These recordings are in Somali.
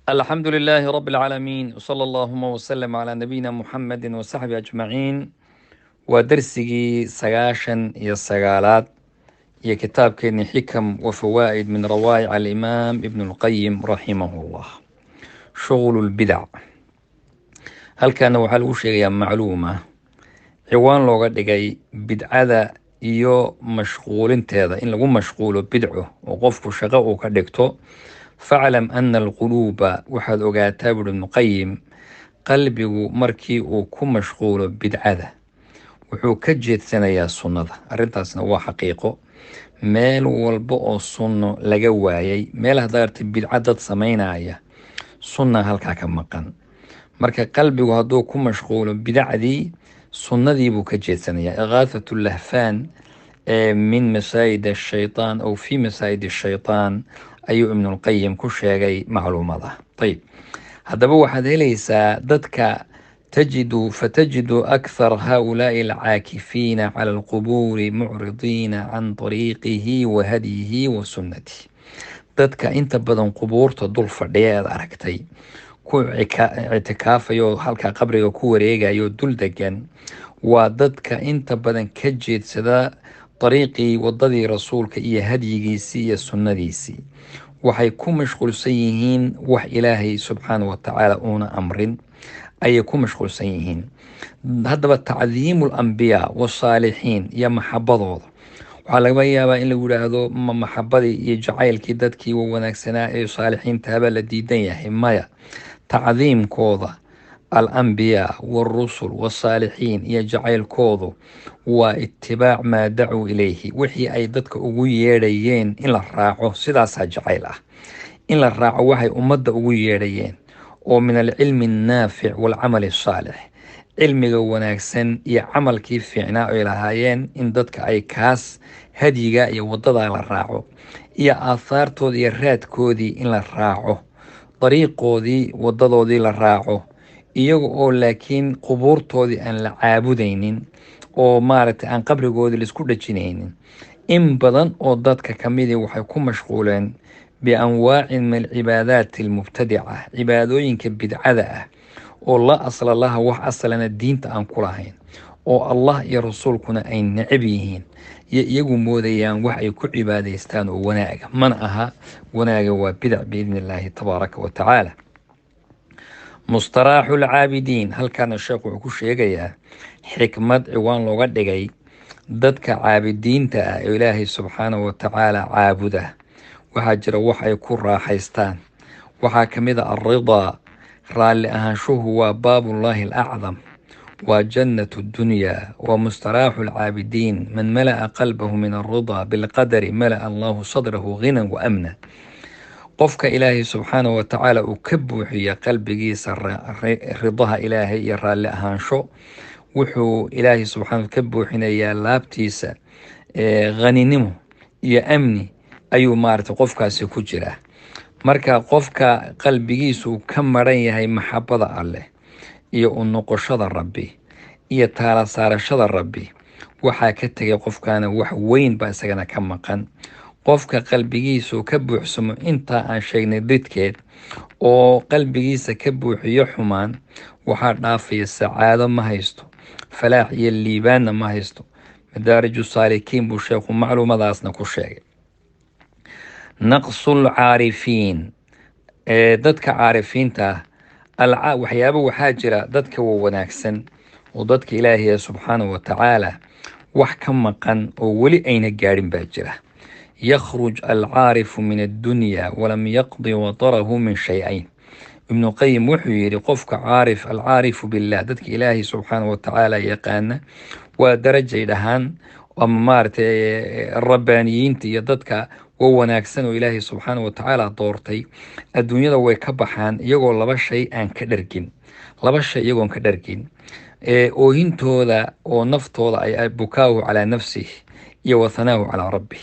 الحمد لله رب العالمين وصلى اللهم وسلم على نبينا محمد وصحبه أجمعين ودرسي سقاشا يا السقالات يا كتاب كني حكم وفوائد من روائع الإمام ابن القيم رحمه الله. شغل البدع هل كان وحلو شيء معلومة ciwaan looga dhigay bidcada iyo mashquulinteeda in lagu mashquulo bidco oo qofku shaqo uu ka dhigto. faclam ana alquluuba waxaad ogaataa buuri ibnuqayim, qalbigu markii uu ku mashquulo bidcada wuxuu ka jeedsanayaa sunnada. arrintaasna waa xaqiiqo. meel walba oo sunno laga waayay, meel hadaarta bidca dad samaynaya, sunna halkaa ka maqan. marka qalbigu hadduu ku mashquulo bidacdii, sunnadii buu ka jeedsanayaa. iqaathatu lahfaan min masaayid ashaytaan aw fi masaayid ashaytaan ayuu ibnulqayim ku sheegay macluumada. ayib, haddaba waxaad helaysaa dadka fatajidu akthar haulaai alcaakifiina cala alqubuuri mucridiina can طariiqihi wa hadyihi wa sunnatihi. dadka inta badan qubuurta dul fadhiya eed aragtay, ku ictikaafayo halkaa qabriga ku wareegayo dul degan, waa dadka inta badan ka jeedsada dariiqii wadadii rasuulka iyo hadyigiisii iyo sunnadiisii. waxay ku mashquulsan yihiin wax ilaahay subxaana wa tacaala uuna amrin ayay ku mashquulsan yihiin. haddaba tacdiimu alambiyaa wasaalixiin iyo maxabadooda, waxaa laga yaabaa in lagu yidhaahdo maxabadii iyo jacaylkii dadkii wanaagsanaa ee saalixiintahabaa la diidan yahay. maya, tacdiimkooda alambiyaa waarusul wasaalixiin iyo jacaylkoodu waa itibaac maa dacuu ilayhi, wixii ay dadka ugu yeedhayeen in la raaco. sidaasaa jacayl ah, in la raaco waxay ummadda ugu yeedhayeen oo min alcilmi annaafic waalcamali asaalix, cilmiga wanaagsan iyo camalkii fiicnaa ay lahaayeen, in dadka ay kaas hadyiga iyo waddadaa la raaco, iyo aahaartoodii iyo raadkoodii in la raaco, dariiqoodii wadadoodii la raaco, iyaga oo laakiin qubuurtoodii aan la caabudaynin oo maaragtay aan qabrigoodii laisku dhajinaynin. in badan oo dadka ka midii waxay ku mashquuleen bianwaacin min alcibaadaati almubtadica, cibaadooyinka bidcada ah oo la asla laha, wax aslana diinta aan ku lahayn, oo allah iyo rasuulkuna ay necab yihiin, iyo iyagu moodayaan wax ay ku cibaadaystaan oo wanaaga. mana aha wanaaga, waa bidac biidni illaahi tabaaraka wa tacaala. mustaraaxu lcaabidiin, halkaana sheekhu wuxuu ku sheegayaa xikmad ciwaan looga dhigay dadka caabidiinta ah ee ilaahay subxaanahu wa tacaala caabuda. waxaa jira wax ay ku raaxaystaan. waxaa ka mid a alridaa, raalli ahaanshuhu waa baabullaahi alacdam, waa jannatu dunyaa. waa mustaraaxu lcaabidiin, man mala'a qalbahu min alridaa bilqadari mala'a allahu sadrahu ghinan wa amna. qofka ilaahay subxaanahu wa tacaala uu ka buuxiya qalbigiisa ridaha ilaahay iyo raalli ahaansho, wuxuu ilaahay subxaana ka buuxinayaa laabtiisa haninimo iyo amni ayuu maaragtay qofkaasi ku jiraa. marka qofka qalbigiisu ka maran yahay maxabada alleh iyo u noqoshada rabbi iyo taala saarashada rabbi, waxaa ka tegay qofkaana wax weyn baa isagana ka maqan. qofka qalbigiisu ka buuxsamo intaa aan sheegnay didkeed, oo qalbigiisa ka buuxiyo xumaan, waxaa dhaafaya sacaado ma haysto, falaax iyo liibaanna ma haysto. madaariju saalikiin buu sheekhu macluumadaasna ku sheegay. naqsul caarifiin, dadka caarifiinta ah, waxyaaba waxaa jira dadka wanaagsan oo dadka ilaahiya subxaanahu wa tacaala wax ka maqan oo weli ayna gaadhin baa jira. yakhruj alcaarifu min addunya walam yaqdi watarahu min shay-ayn. ibnuqayim wuxuu yidhi qofka alcaarifu billah, dadka ilaahay subxaanahu wa tacaala yaqaana, waa darajay dhahaan, ama maaragtay rabbaaniyiinta iyo dadka wanaagsan oo ilaahay subxaanahu wa tacaala doortay, adduunyada way ka baxaan iyagoo laba shay iyagoon ka dhargin. oohintooda oo naftooda ay bukaahu calaa nafsih iyo wathanaahu calaa rabbih,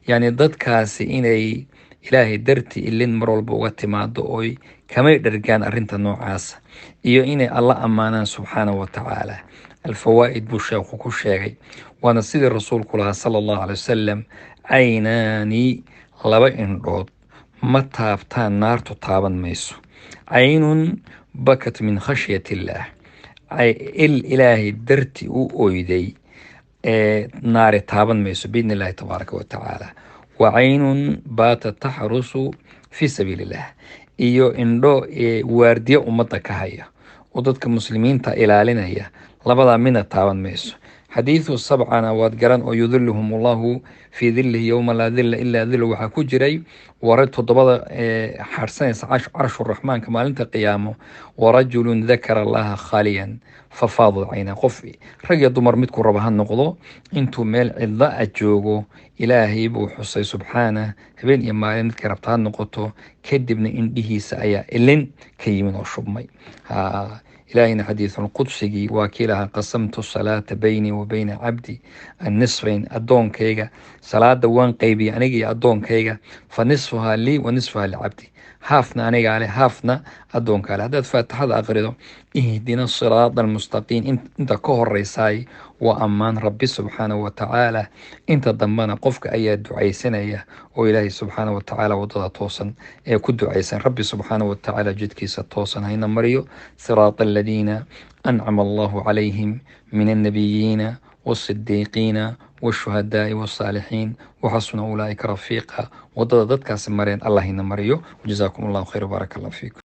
yacni dadkaasi inay ilaahay darti ilin mar walba uga timaado oy kamay dhargaan arrinta noocaasa, iyo inay alla ammaanaan subxaanahu wa tacaala. alfawaa'id buu sheekhu ku sheegay, waana sidii rasuulku lahaa sala allahu calay wasalam, caynaani, laba indhood, ma taabtaan, naartu taaban mayso. caynun bakat min khashyati illaah, il ilaahay darti u oyday naari taaban mayso biidni illaahi tabaaraka wa tacaala. wa caynun baatat taxrusu fii sabiili illah, iyo indho waardiye ummadda ka haya oo dadka muslimiinta ilaalinaya, labadaa midna taaban mayso. xadiidu sabcana waad garan oo yudiluhum allahu fii dilihi yowma laa dilla ilaa dilu, waxaa ku jiray warar toddobada xarsanaysa carshuraxmaanka maalinta qiyaamo. warajulun dakara allaha khaaliyan fafaadad caynaa, qof rag iyo dumar midku raba ha noqdo, intuu meel cidla a joogo ilaahay buu xusay subxaanah, habeen iyo maalin midkay rabta ha noqoto, kadibna indhihiisa ayaa ilin ka yimid oo shubmay. ilaahayna xadiisulqudsigii waa kii lahaa qasamtu salaata baynii wa bayna cabdi annisfayn, addoonkayga salaada waan qaybiyey aniga iyo addoonkayga, fa nisfuhaa lii wa nisfuhaa licabdi, haafna anigaa leh haafna addoonkaa leh. haddaad faatixada aqrido ihdina siraada almustaqiim inta ka horeysaay waa ammaan rabbi subxaanahu wa tacaala, inta dambena qofka ayaa ducaysanaya oo ilaahay subxaanahu wa tacaala waddada toosan ee ku ducaysan. rabbi subxaanahu wa tacaala jidkiisa toosan hayna mariyo. siraata aladiina ancama allahu calayhim min annabiyiina والصديقين والشهداء والصالحين وحسن أولئك رفيقا. وضد dadkaasi mareen allah ina mariyo. وجزاكم الله خير وبارك الله فيكم.